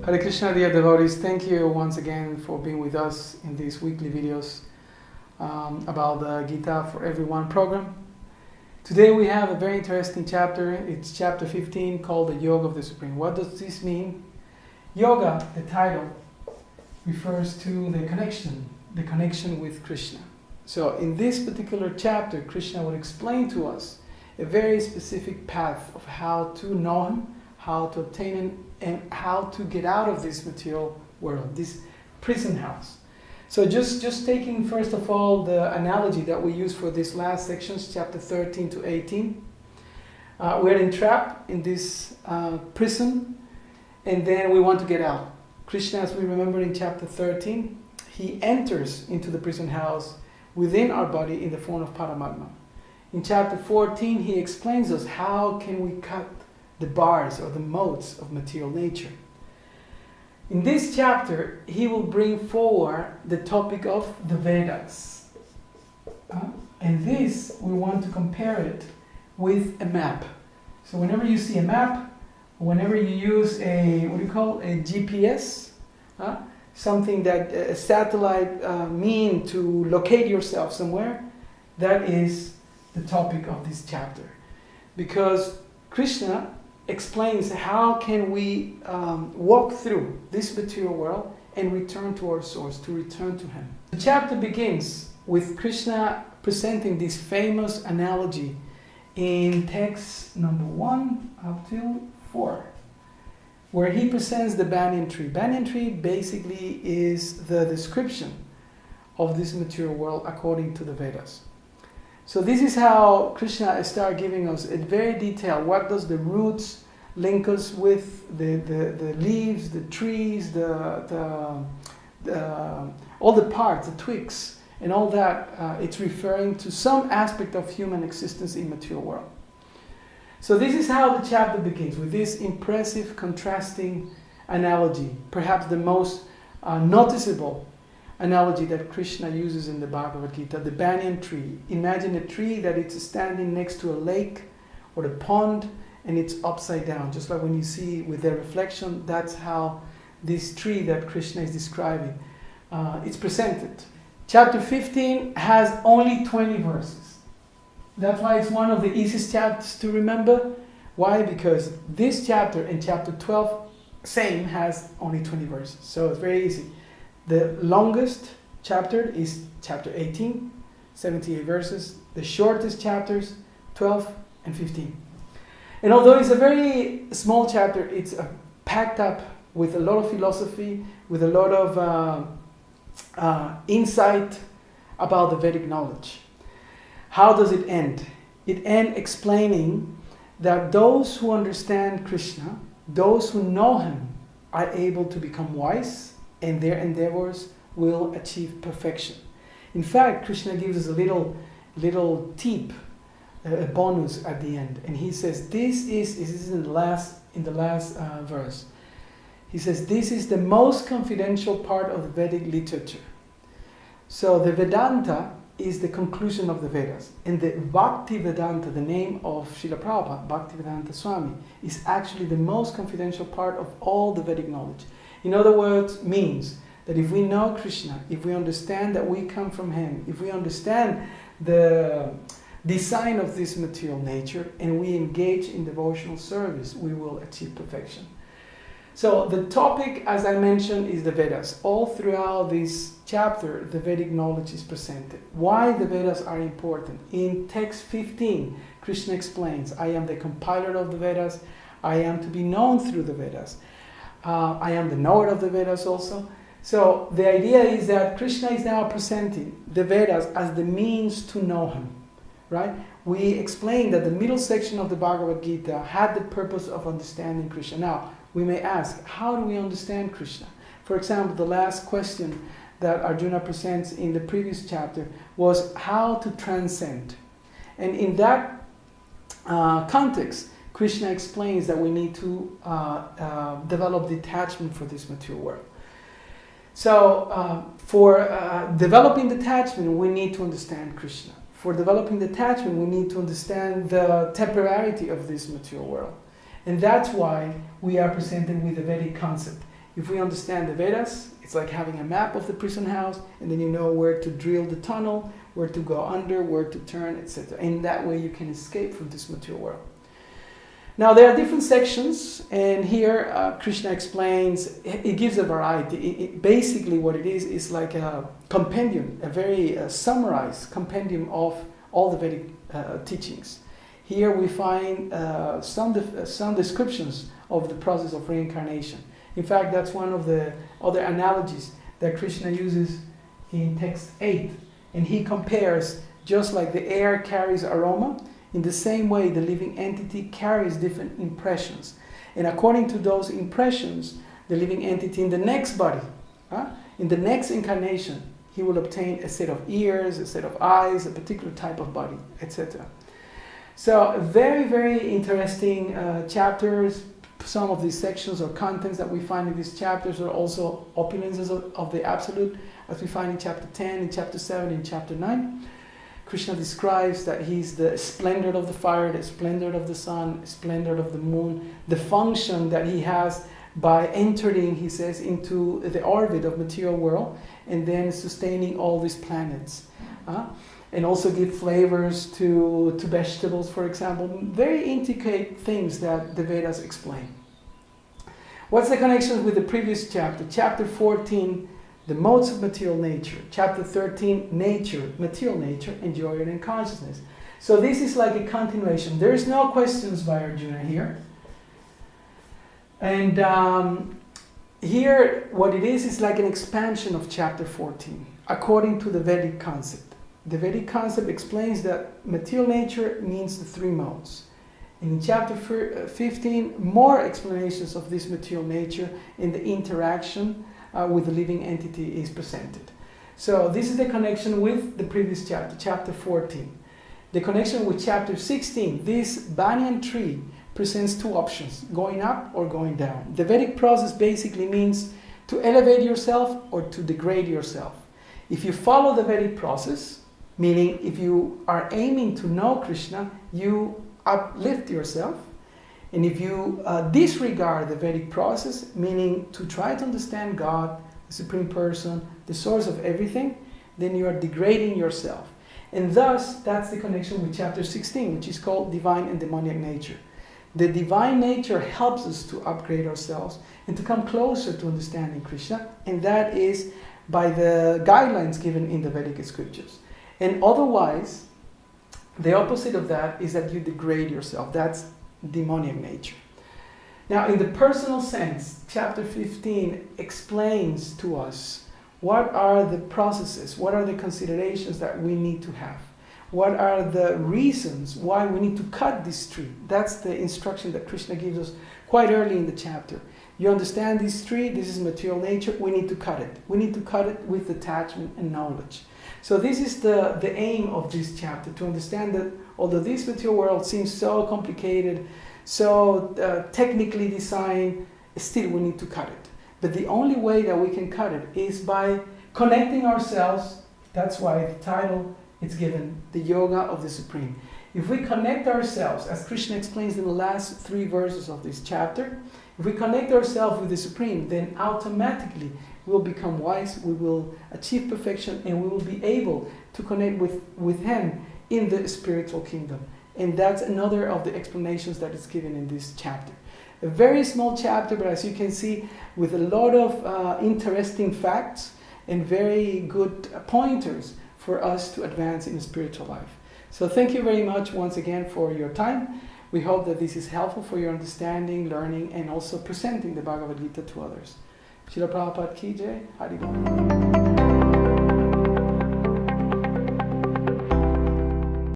Hare Krishna, dear devotees. Thank you once again for being with us in these weekly videos about the Gita for Everyone program. Today we have a very interesting chapter. It's chapter 15 called the Yoga of the Supreme. What does this mean? Yoga, the title, refers to the connection with Krishna. So in this particular chapter, Krishna will explain to us a very specific path of how to know him, how to obtain him, and how to get out of this material world, this prison house. So just taking first of all the analogy that we use for this last sections, chapter 13 to 18. We're entrapped in this prison, and then we want to get out. Krishna, as we remember in chapter 13, he enters into the prison house within our body in the form of Paramatma. In chapter 14, he explains us how can we cut the bars or the modes of material nature. In this chapter, he will bring forward the topic of the Vedas. And this, we want to compare it with a map. So whenever you see a map, whenever you use a GPS, something that a satellite mean to locate yourself somewhere, that is the topic of this chapter. Because Krishna explains how can we walk through this material world and return to our source, to return to him. The chapter begins with Krishna presenting this famous analogy in text number 1 up to 4, where he presents the banyan tree. Banyan tree basically is the description of this material world according to the Vedas. So this is how Krishna starts giving us a very detailed, what does the roots link us with, the leaves, the trees, all the parts, the twigs, and all that. It's referring to some aspect of human existence in material world. So this is how the chapter begins, with this impressive contrasting analogy, perhaps the most noticeable analogy that Krishna uses in the Bhagavad Gita, the banyan tree. Imagine a tree that it's standing next to a lake or a pond, and it's upside down. Just like when you see with the reflection, that's how this tree that Krishna is describing, it's presented. Chapter 15 has only 20 verses. That's why it's one of the easiest chapters to remember. Why? Because this chapter and chapter 12, same, has only 20 verses. So it's very easy. The longest chapter is chapter 18, 78 verses. The shortest chapters, 12 and 15. And although it's a very small chapter, it's packed up with a lot of philosophy, with a lot of insight about the Vedic knowledge. How does it end? It ends explaining that those who understand Krishna, those who know him, are able to become wise, and their endeavors will achieve perfection. In fact, Krishna gives us a little tip, a bonus at the end, and he says this is in the last verse. He says this is the most confidential part of the Vedic literature. So the Vedanta is the conclusion of the Vedas, and the Bhakti Vedanta, the name of Srila Prabhupada, Bhakti Vedanta Swami, is actually the most confidential part of all the Vedic knowledge. In other words, means that if we know Krishna, if we understand that we come from him, if we understand the design of this material nature, and we engage in devotional service, we will achieve perfection. So the topic, as I mentioned, is the Vedas. All throughout this chapter, the Vedic knowledge is presented. Why the Vedas are important? In text 15, Krishna explains, I am the compiler of the Vedas, I am to be known through the Vedas. I am the knower of the Vedas also. So the idea is that Krishna is now presenting the Vedas as the means to know him, right? We explained that the middle section of the Bhagavad Gita had the purpose of understanding Krishna. Now, we may ask, how do we understand Krishna? For example, the last question that Arjuna presents in the previous chapter was how to transcend. And in that context, Krishna explains that we need to develop detachment for this material world. So for developing detachment, we need to understand Krishna. For developing detachment, we need to understand the temporality of this material world. And that's why we are presented with a Vedic concept. If we understand the Vedas, it's like having a map of the prison house, and then you know where to drill the tunnel, where to go under, where to turn, etc. In that way you can escape from this material world. Now there are different sections, and here Krishna explains, it gives a variety. Basically what it is like a compendium, a very summarized compendium of all the Vedic teachings. Here we find some descriptions of the process of reincarnation. In fact, that's one of the other analogies that Krishna uses in text 8. And he compares, just like the air carries aroma, in the same way the living entity carries different impressions. And according to those impressions, the living entity in the next body, in the next incarnation, he will obtain a set of ears, a set of eyes, a particular type of body, etc. So very, very interesting chapters. Some of these sections or contents that we find in these chapters are also opulences of the Absolute, as we find in chapter 10, in chapter 7, in chapter 9. Krishna describes that he's the splendor of the fire, the splendor of the sun, splendor of the moon, the function that he has by entering, he says, into the orbit of material world and then sustaining all these planets. And also give flavors to vegetables, for example. Very intricate things that the Vedas explain. What's the connection with the previous chapter? Chapter 14, the modes of material nature. Chapter 13, nature, material nature, enjoyment and consciousness. So this is like a continuation. There is no questions by Arjuna here. And here, what it is like an expansion of chapter 14, according to the Vedic concept. The Vedic concept explains that material nature means the three modes. And in chapter 15, more explanations of this material nature and the interaction with the living entity is presented. So this is the connection with the previous chapter, chapter 14. The connection with chapter 16, this banyan tree presents two options, going up or going down. The Vedic process basically means to elevate yourself or to degrade yourself. If you follow the Vedic process, meaning if you are aiming to know Krishna, you uplift yourself. And if you disregard the Vedic process, meaning to try to understand God, the Supreme Person, the source of everything, then you are degrading yourself. And thus, that's the connection with chapter 16, which is called divine and demoniac nature. The divine nature helps us to upgrade ourselves and to come closer to understanding Krishna, and that is by the guidelines given in the Vedic scriptures. And otherwise, the opposite of that is that you degrade yourself. That's demoniac nature. Now, in the personal sense, chapter 15 explains to us what are the processes, what are the considerations that we need to have. What are the reasons why we need to cut this tree? That's the instruction that Krishna gives us quite early in the chapter. You understand this tree, this is material nature, we need to cut it. We need to cut it with attachment and knowledge. So this is the aim of this chapter, to understand that although this material world seems so complicated, so technically designed, still we need to cut it. But the only way that we can cut it is by connecting ourselves. That's why the title it's given, the Yoga of the Supreme. If we connect ourselves, as Krishna explains in the last 3 verses of this chapter, if we connect ourselves with the Supreme, then automatically we'll become wise, we will achieve perfection, and we will be able to connect with Him in the spiritual kingdom. And that's another of the explanations that is given in this chapter. A very small chapter, but as you can see, with a lot of interesting facts and very good pointers for us to advance in the spiritual life. So thank you very much once again for your time. We hope that this is helpful for your understanding, learning, and also presenting the Bhagavad Gita to others. Srila Prabhupada Ki Jai, Hari Bol.